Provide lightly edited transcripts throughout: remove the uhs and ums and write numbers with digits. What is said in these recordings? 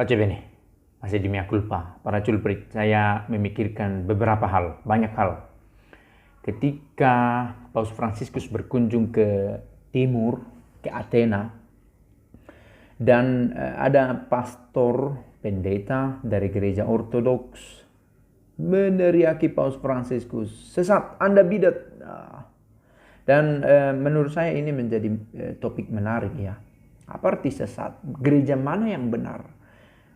Pace bene, masih di mea culpa. Para culprit, saya memikirkan beberapa hal, banyak hal. Ketika Paus Fransiskus berkunjung ke timur, ke Athena, dan ada pastor pendeta dari gereja ortodoks meneriaki Paus Fransiskus, sesat, Anda bidat. Dan menurut saya ini menjadi topik menarik ya. Apa arti sesat? Gereja mana yang benar?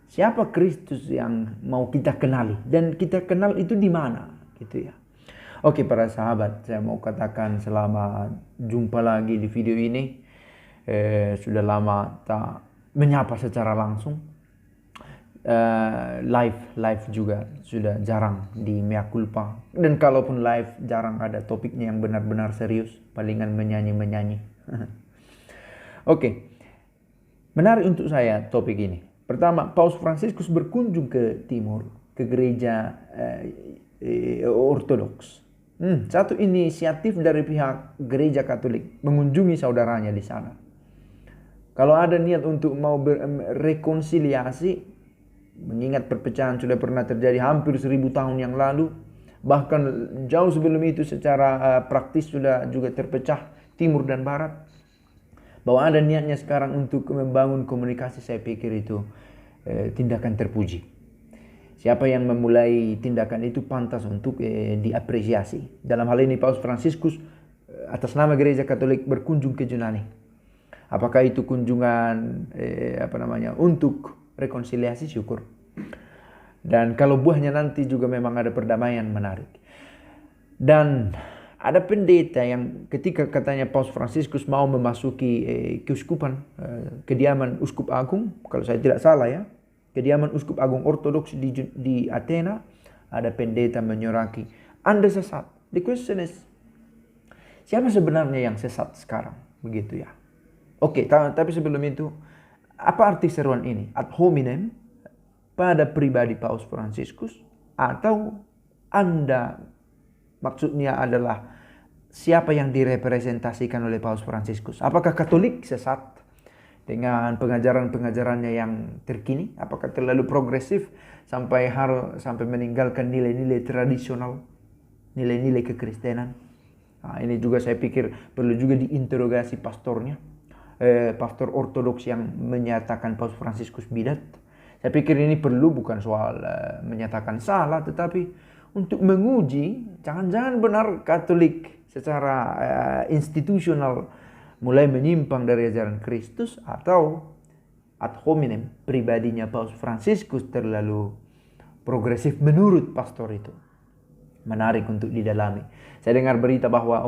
Siapa Kristus yang mau kita kenali? Dan kita kenal itu di mana? Gitu ya. Oke para sahabat, saya mau katakan selamat jumpa lagi di video ini. Sudah lama tak menyapa secara langsung. Live juga sudah jarang di Mea Culpa. Dan kalaupun live jarang ada topiknya yang benar-benar serius. Palingan menyanyi-menyanyi. Oke, menarik untuk saya topik ini. Pertama, Paus Fransiskus berkunjung ke timur, ke gereja ortodoks. Satu inisiatif dari pihak gereja Katolik mengunjungi saudaranya di sana. Kalau ada niat untuk mau rekonsiliasi, mengingat perpecahan sudah pernah terjadi hampir 1000 tahun yang lalu, bahkan jauh sebelum itu secara praktis sudah juga terpecah timur dan barat. Bahwa ada niatnya sekarang untuk membangun komunikasi, saya pikir itu tindakan terpuji. Siapa yang memulai tindakan itu pantas untuk diapresiasi. Dalam hal ini Paus Fransiskus atas nama Gereja Katolik berkunjung ke Yunani. Apakah itu kunjungan untuk rekonsiliasi? Syukur. Dan kalau buahnya nanti juga memang ada perdamaian, menarik. Dan ada pendeta yang ketika katanya Paus Fransiskus mau memasuki keuskupan, kediaman Uskup Agung, kalau saya tidak salah ya, kediaman Uskup Agung Ortodoks di Athena, ada pendeta menyoraki, Anda sesat. The question is, siapa sebenarnya yang sesat sekarang? Begitu ya. Oke, tapi sebelum itu, apa arti seruan ini? Ad hominem, pada pribadi Paus Fransiskus, atau Anda, maksudnya adalah siapa yang direpresentasikan oleh Paus Fransiskus? Apakah Katolik sesat dengan pengajaran-pengajarannya yang terkini? Apakah terlalu progresif sampai meninggalkan nilai-nilai tradisional, nilai-nilai kekristenan? Nah, ini juga saya pikir perlu juga diinterogasi pastornya, pastor ortodoks yang menyatakan Paus Fransiskus bidat. Saya pikir ini perlu bukan soal menyatakan salah, tetapi untuk menguji jangan-jangan benar Katolik secara institusional mulai menyimpang dari ajaran Kristus, atau ad hominem pribadinya Paus Fransiskus terlalu progresif menurut pastor itu. Menarik untuk didalami. Saya dengar berita bahwa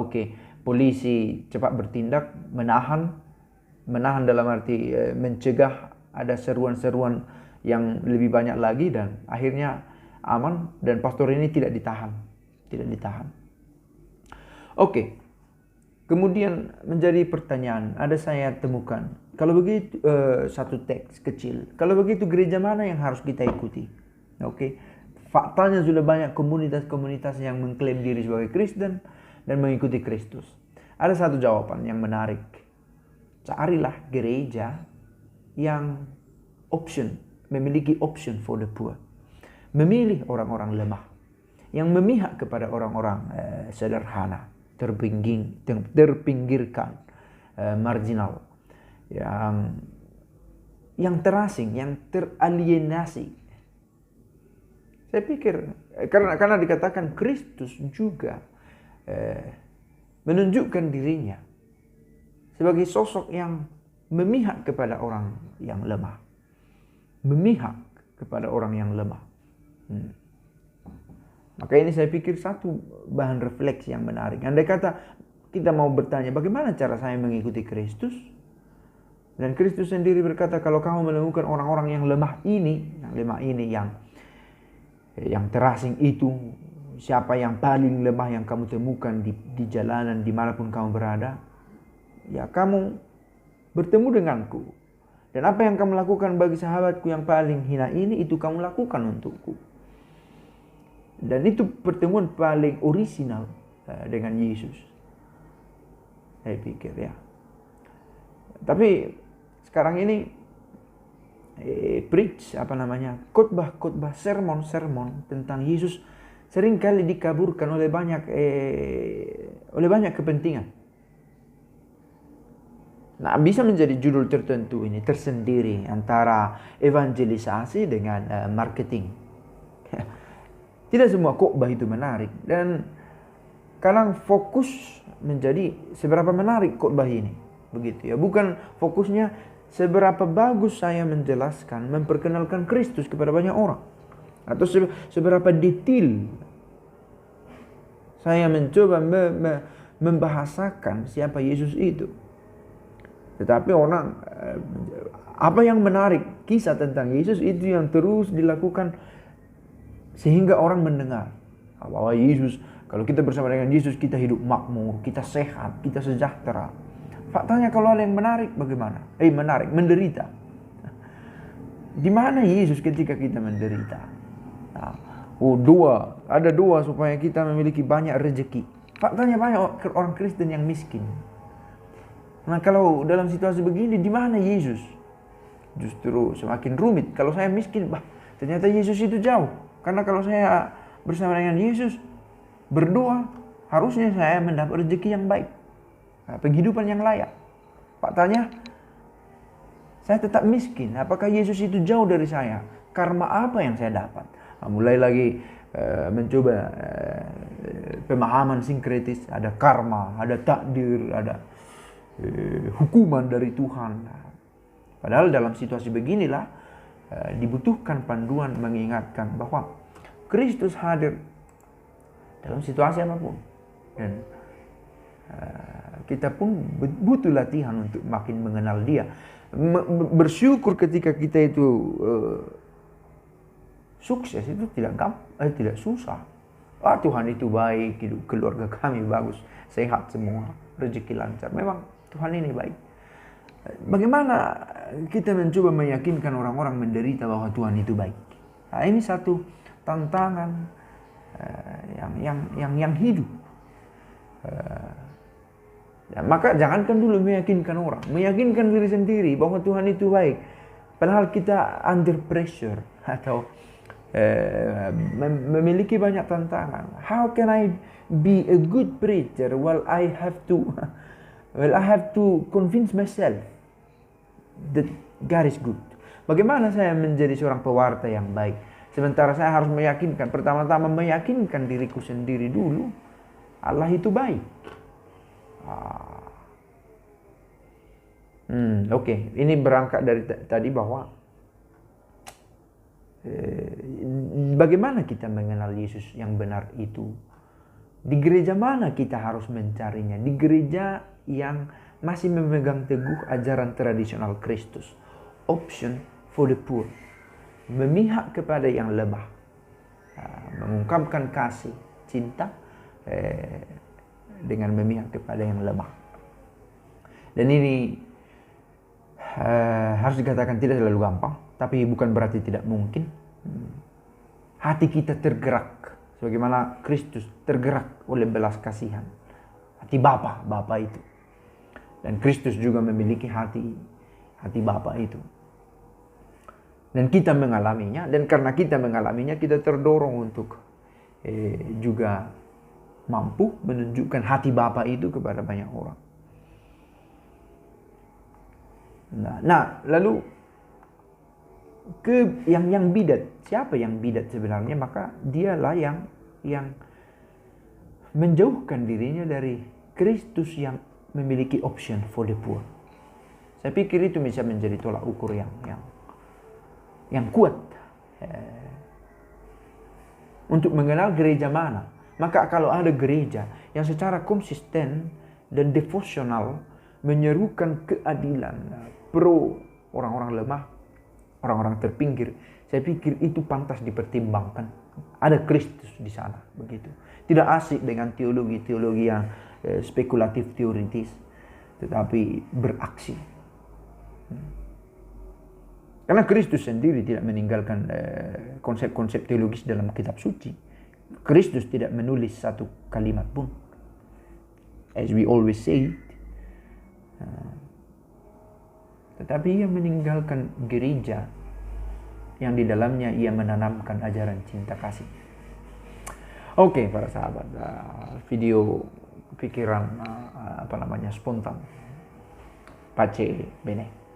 polisi cepat bertindak, menahan dalam arti mencegah ada seruan-seruan yang lebih banyak lagi, dan akhirnya aman dan pastor ini tidak ditahan. Kemudian menjadi pertanyaan, ada saya temukan, kalau begitu satu teks kecil, kalau begitu gereja mana yang harus kita ikuti? Faktanya sudah banyak komunitas-komunitas yang mengklaim diri sebagai Kristen dan mengikuti Kristus. Ada satu jawaban yang menarik. Carilah gereja yang memiliki option for the poor. Memilih orang-orang lemah, yang memihak kepada orang-orang sederhana, terpinggirkan, marginal, yang terasing, yang teralienasi. Saya pikir karena dikatakan Kristus juga menunjukkan dirinya sebagai sosok yang memihak kepada orang yang lemah. Maka ini saya pikir satu bahan refleksi yang menarik. Andai kata kita mau bertanya, bagaimana cara saya mengikuti Kristus? Dan Kristus sendiri berkata, kalau kamu menemukan orang-orang yang lemah ini, yang terasing itu, siapa yang paling lemah yang kamu temukan di jalanan dimanapun kamu berada, ya kamu bertemu denganku. Dan apa yang kamu lakukan bagi sahabatku yang paling hina ini, itu kamu lakukan untukku. Dan itu pertemuan paling orisinal dengan Yesus, saya pikir ya. Tapi sekarang ini preach, khotbah, sermon tentang Yesus seringkali dikaburkan oleh banyak kepentingan. Nah, bisa menjadi judul tertentu ini tersendiri antara evangelisasi dengan marketing. Tidak semua khotbah itu menarik, dan kadang fokus menjadi seberapa menarik khotbah ini, begitu ya. Bukan fokusnya seberapa bagus saya menjelaskan, memperkenalkan Kristus kepada banyak orang, atau seberapa detail saya mencoba membahasakan siapa Yesus itu. Tetapi orang, apa yang menarik, kisah tentang Yesus itu yang terus dilakukan sehingga orang mendengar bahwa Yesus, kalau kita bersama dengan Yesus, kita hidup makmur, kita sehat, kita sejahtera. Faktanya kalau ada yang menarik, bagaimana? Menarik, menderita. Di mana Yesus ketika kita menderita? Nah, ada dua supaya kita memiliki banyak rezeki. Faktanya banyak orang Kristen yang miskin. Nah, kalau dalam situasi begini, di mana Yesus? Justru semakin rumit. Kalau saya miskin, ternyata Yesus itu jauh. Karena kalau saya bersama dengan Yesus, berdoa, harusnya saya mendapat rezeki yang baik, penghidupan yang layak. Faktanya, saya tetap miskin. Apakah Yesus itu jauh dari saya? Karma apa yang saya dapat? Mulai lagi mencoba pemahaman sinkretis. Ada karma, ada takdir, ada hukuman dari Tuhan. Padahal dalam situasi beginilah dibutuhkan panduan mengingatkan bahwa Kristus hadir dalam situasi apapun, dan kita pun butuh latihan untuk makin mengenal Dia. Bersyukur ketika kita itu sukses, itu tidak susah. Tuhan itu baik, hidup keluarga kami bagus, sehat semua, rezeki lancar. Memang Tuhan ini baik. Bagaimana kita mencoba meyakinkan orang-orang menderita bahwa Tuhan itu baik? Nah, ini satu tantangan yang hidup. Maka jangankan dulu meyakinkan orang, meyakinkan diri sendiri bahwa Tuhan itu baik. Padahal kita under pressure atau memiliki banyak tantangan. How can I be a good preacher while I have to convince myself that God is good? Bagaimana saya menjadi seorang pewarta yang baik? Sementara saya harus meyakinkan, pertama-tama meyakinkan diriku sendiri dulu, Allah itu baik. Oke. Ini berangkat dari tadi bahwa bagaimana kita mengenal Yesus yang benar itu? Di gereja mana kita harus mencarinya? Di gereja yang masih memegang teguh ajaran tradisional Kristus. Option for the poor. Memihak kepada yang lemah. Mengungkapkan kasih, cinta dengan memihak kepada yang lemah. Dan ini harus dikatakan tidak selalu gampang, tapi bukan berarti tidak mungkin. Hati kita tergerak sebagaimana Kristus tergerak oleh belas kasihan. Hati Bapa itu. Dan Kristus juga memiliki hati Bapa itu. Dan kita mengalaminya, dan karena kita mengalaminya, kita terdorong untuk juga mampu menunjukkan hati Bapa itu kepada banyak orang. Nah, lalu yang bidat. Siapa yang bidat sebenarnya? Maka dialah yang menjauhkan dirinya dari Kristus yang memiliki option for the poor. Saya pikir itu bisa menjadi tolak ukur yang kuat untuk mengenal gereja mana. Maka kalau ada gereja yang secara konsisten dan devosional menyerukan keadilan, pro orang-orang lemah, orang-orang terpinggir, saya pikir itu pantas dipertimbangkan. Ada Kristus di sana, begitu. Tidak asik dengan teologi-teologi yang spekulatif teoritis, tetapi beraksi. Karena Kristus sendiri tidak meninggalkan konsep-konsep teologis dalam kitab suci. Kristus tidak menulis satu kalimat pun. As we always say, tetapi ia meninggalkan gereja yang di dalamnya ia menanamkan ajaran cinta kasih. Oke, para sahabat, video pikiran spontan. Pace bene.